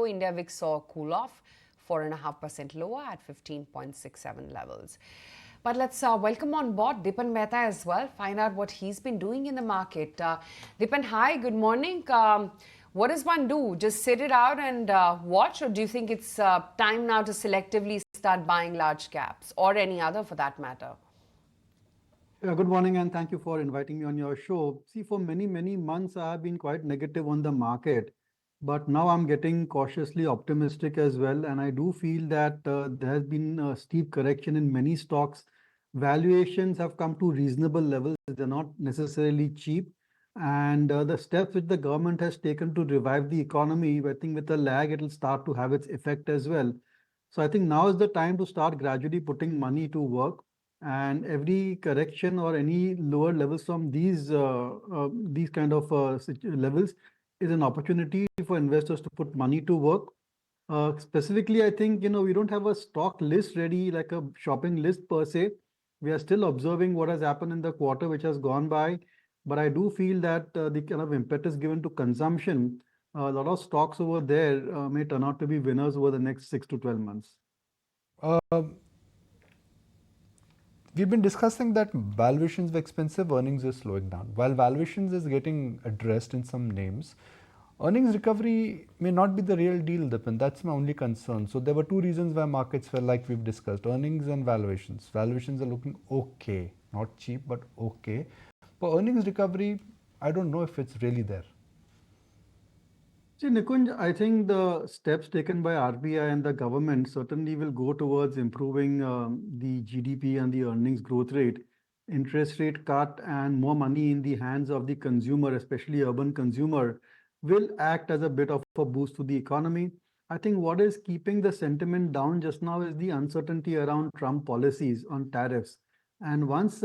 though India VIX saw a cool off, 4.5% lower at 15.67 levels. But let's welcome on board Dipan Mehta as well, find out what he's been doing in the market. Dipan, hi, good morning. What does one do? Just sit it out and watch, or do you think it's time now to selectively start buying large caps or any other for that matter? Yeah, good morning, and thank you for inviting me on your show. See, for many, many months, I have been quite negative on the market, but now I'm getting cautiously optimistic as well. And I do feel that there has been a steep correction in many stocks. Valuations have come to reasonable levels, they're not necessarily cheap. And the steps which the government has taken to revive the economy, I think with a lag, it'll start to have its effect as well. So I think now is the time to start gradually putting money to work, and every correction or any lower levels from these kind of levels is an opportunity for investors to put money to work. Specifically, I think we don't have a stock list ready, like a shopping list per se. We are still observing what has happened in the quarter which has gone by, but I do feel that the kind of impetus given to consumption, a lot of stocks over there may turn out to be winners over the next 6 to 12 months. We've been discussing that valuations were expensive, earnings is slowing down. While valuations is getting addressed in some names, earnings recovery may not be the real deal, Dipan. That's my only concern. So there were two reasons why markets fell, like we've discussed, earnings and valuations. Valuations are looking okay, not cheap, but okay. But earnings recovery, I don't know if it's really there. See, Nikunj, I think the steps taken by RBI and the government certainly will go towards improving the GDP and the earnings growth rate. Interest rate cut and more money in the hands of the consumer, especially urban consumer, will act as a bit of a boost to the economy. I think what is keeping the sentiment down just now is the uncertainty around Trump policies on tariffs. And once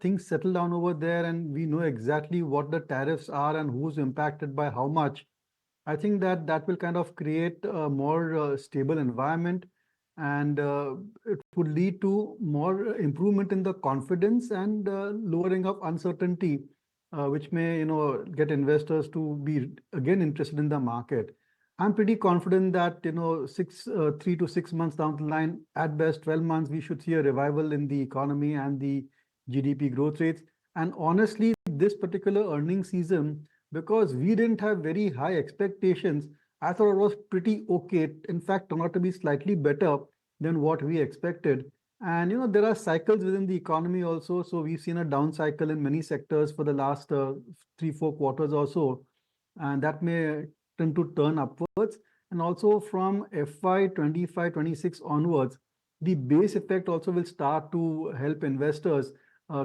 things settle down over there and we know exactly what the tariffs are and who's impacted by how much, I think that that will kind of create a more stable environment, and it would lead to more improvement in the confidence and lowering of uncertainty, which may get investors to be again interested in the market. I'm pretty confident that 3 to 6 months down the line, at best 12 months, we should see a revival in the economy and the GDP growth rates. And honestly, this particular earnings season, because we didn't have very high expectations, I thought it was pretty okay. In fact, turned out to be slightly better than what we expected. And there are cycles within the economy also. So we've seen a down cycle in many sectors for the last 3, 4 quarters or so, and that may tend to turn upwards. And also from FY 25-26 onwards, the base effect also will start to help investors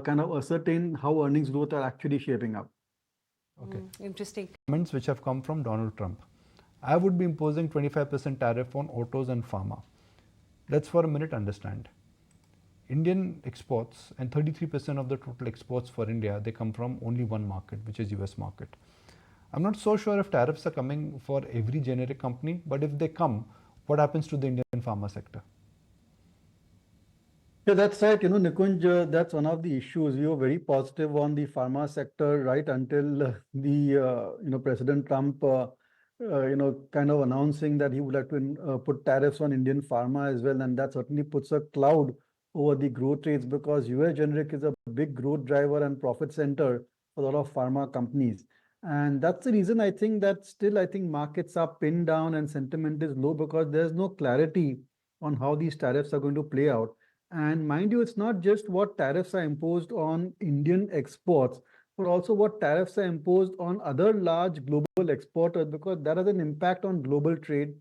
kind of ascertain how earnings growth are actually shaping up. Okay. Interesting. Comments which have come from Donald Trump. I would be imposing 25% tariff on autos and pharma. Let's for a minute understand. Indian exports, and 33% of the total exports for India, they come from only one market, which is US market. I'm not so sure if tariffs are coming for every generic company, but if they come, what happens to the Indian pharma sector? Yeah, that's right. Nikunj, that's one of the issues. We were very positive on the pharma sector right until President Trump, kind of announcing that he would like to put tariffs on Indian pharma as well. And that certainly puts a cloud over the growth rates, because US generic is a big growth driver and profit center for a lot of pharma companies. And that's the reason I think that still, I think markets are pinned down and sentiment is low, because there's no clarity on how these tariffs are going to play out. And mind you, it's not just what tariffs are imposed on Indian exports, but also what tariffs are imposed on other large global exporters, because that has an impact on global trade,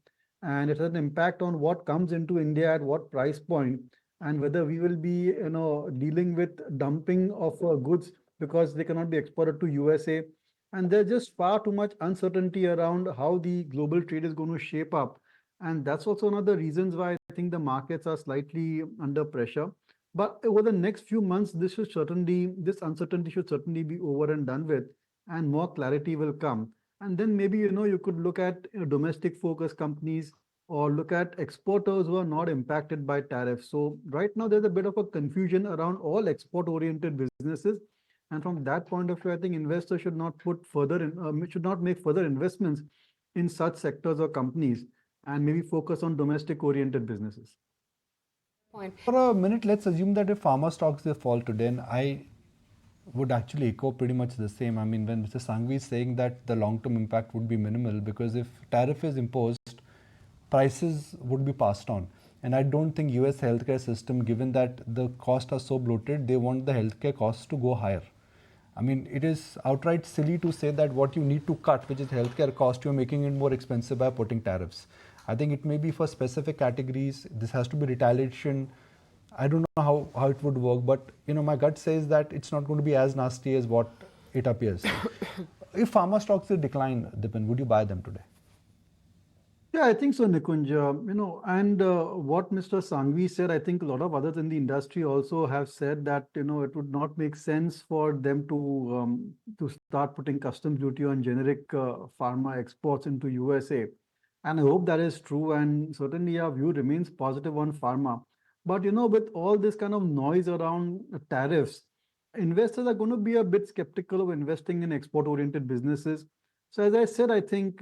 and it has an impact on what comes into India at what price point, and whether we will be dealing with dumping of goods because they cannot be exported to USA. And there's just far too much uncertainty around how the global trade is going to shape up. And that's also one of the reasons why I think the markets are slightly under pressure. But over the next few months, this uncertainty should certainly be over and done with, and more clarity will come. And then maybe, you could look at domestic focused companies, or look at exporters who are not impacted by tariffs. So right now, there's a bit of a confusion around all export-oriented businesses. And from that point of view, I think investors should not make further investments in such sectors or companies. and maybe focus on domestic oriented businesses. Point. For a minute, let's assume that if pharma stocks they fall today, and I would actually echo pretty much the same. I mean, when Mr. Sanghvi is saying that the long-term impact would be minimal, because if tariff is imposed, prices would be passed on. And I don't think US healthcare system, given that the costs are so bloated, they want the healthcare costs to go higher. I mean, it is outright silly to say that what you need to cut, which is healthcare cost, you're making it more expensive by putting tariffs. I think it may be for specific categories. This has to be retaliation. I don't know how it would work, but my gut says that it's not going to be as nasty as what it appears. If pharma stocks decline, Dipan, would you buy them today? Yeah, I think so, Nikunj. And what Mr. Sanghvi said, I think a lot of others in the industry also have said that, it would not make sense for them to start putting customs duty on generic pharma exports into USA. And I hope that is true. And certainly our view remains positive on pharma. But, with all this kind of noise around tariffs, investors are going to be a bit skeptical of investing in export-oriented businesses. So as I said, I think,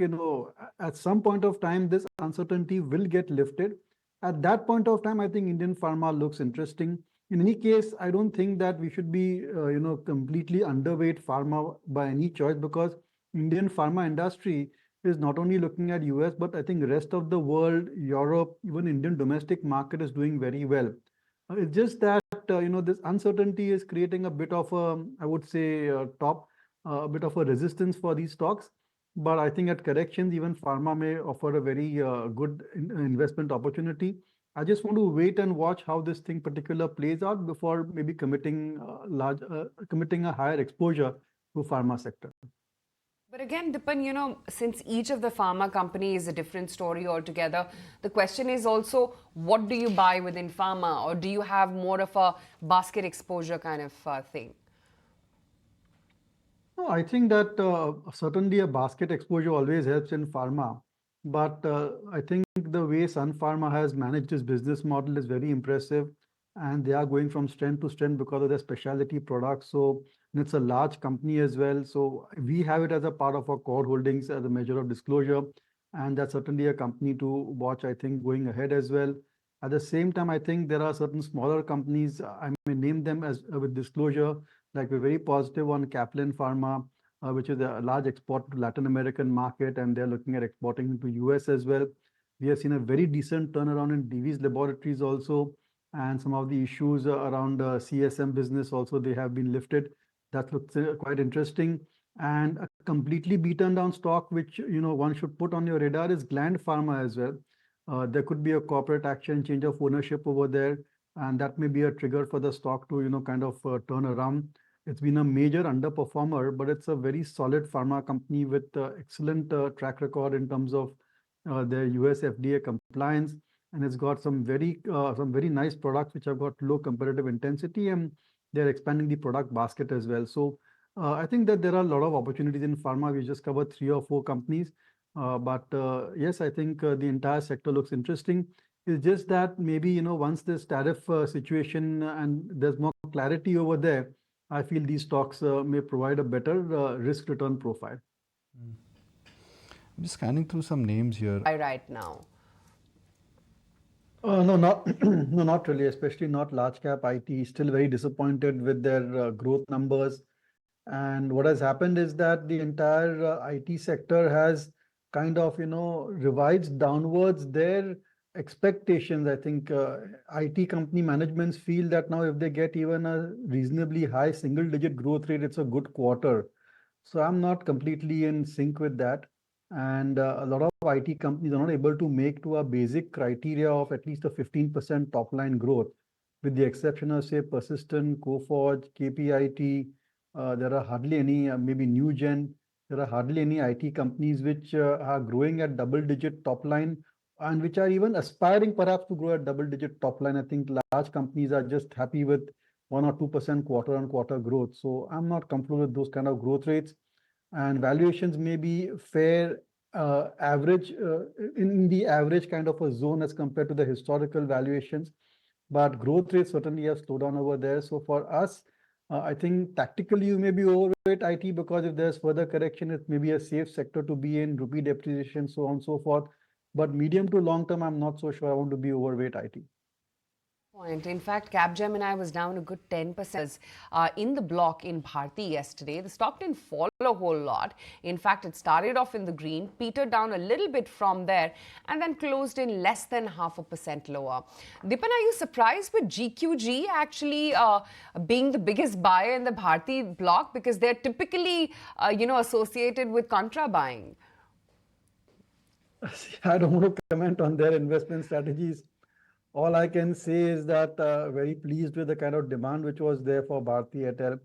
at some point of time, this uncertainty will get lifted. At that point of time, I think Indian pharma looks interesting. In any case, I don't think that we should be, completely underweight pharma by any choice, because Indian pharma industry is not only looking at US, but I think the rest of the world, Europe, even Indian domestic market is doing very well. It's just that, this uncertainty is creating a bit of a, I would say, a bit of a resistance for these stocks. But I think at corrections, even pharma may offer a very good investment opportunity. I just want to wait and watch how this thing particular plays out before maybe committing a higher exposure to pharma sector. But again, Dipan, since each of the pharma company is a different story altogether, the question is also, what do you buy within pharma, or do you have more of a basket exposure kind of thing? No, I think that certainly a basket exposure always helps in pharma. But I think the way Sun Pharma has managed its business model is very impressive. And they are going from strength to strength because of their specialty products. So and it's a large company as well. So we have it as a part of our core holdings as a measure of disclosure. And that's certainly a company to watch, I think, going ahead as well. At the same time, I think there are certain smaller companies, I may name them as with disclosure, like we're very positive on Kaplan Pharma, which is a large export to Latin American market, and they're looking at exporting into US as well. We have seen a very decent turnaround in Divi's Laboratories also, and some of the issues around CSM business also, they have been lifted. That looks quite interesting. And a completely beaten down stock, which one should put on your radar, is Gland Pharma as well. There could be a corporate action, change of ownership over there, and that may be a trigger for the stock to kind of turn around. It's been a major underperformer, but it's a very solid pharma company with excellent track record in terms of their US FDA compliance, and it's got some very nice products which have got low competitive intensity, and they're expanding the product basket as well. So I think that there are a lot of opportunities in pharma. We just covered 3 or 4 companies, but yes, I think the entire sector looks interesting. It's just that maybe once this tariff situation and there's more clarity over there, I feel these stocks may provide a better risk return profile. I'm just scanning through some names here. Right now. No, not no, not really, especially not large cap IT. Still very disappointed with their growth numbers. And what has happened is that the entire IT sector has kind of, revised downwards their expectations. I think IT company managements feel that now if they get even a reasonably high single-digit growth rate, it's a good quarter. So I'm not completely in sync with that. And a lot of IT companies are not able to make to a basic criteria of at least a 15% top line growth, with the exception of, say, Persistent, Coforge, KPIT. There are hardly any, maybe New Gen. There are hardly any IT companies which are growing at double-digit top line, and which are even aspiring perhaps to grow at double-digit top line. I think large companies are just happy with 1 or 2% quarter-on-quarter growth. So I'm not comfortable with those kind of growth rates. And valuations may be fair, average, in the average kind of a zone as compared to the historical valuations. But growth rates certainly have slowed down over there. So for us, I think tactically you may be overweight IT, because if there's further correction, it may be a safe sector to be in, rupee depreciation, so on and so forth. But medium to long term, I'm not so sure I want to be overweight IT. Point. In fact, Capgemini was down a good 10% in the block in Bharti yesterday. The stock didn't fall a whole lot. In fact, it started off in the green, petered down a little bit from there, and then closed in less than 0.5% lower. Dipan, are you surprised with GQG actually being the biggest buyer in the Bharti block? Because they're typically, associated with contra buying. I don't want to comment on their investment strategies. All I can say is that very pleased with the kind of demand which was there for Bharti Airtel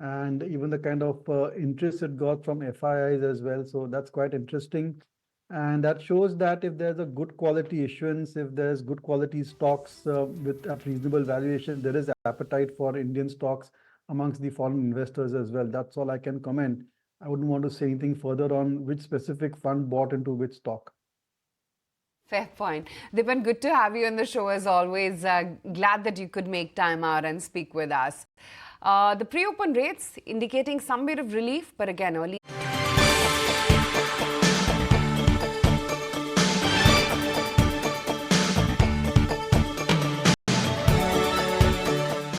and even the kind of interest it got from FIIs as well. So that's quite interesting. And that shows that if there's a good quality issuance, if there's good quality stocks with a reasonable valuation, there is appetite for Indian stocks amongst the foreign investors as well. That's all I can comment. I wouldn't want to say anything further on which specific fund bought into which stock. Fair point. Dipan, good to have you on the show as always. Glad that you could make time out and speak with us. The pre-open rates indicating some bit of relief, but again, early.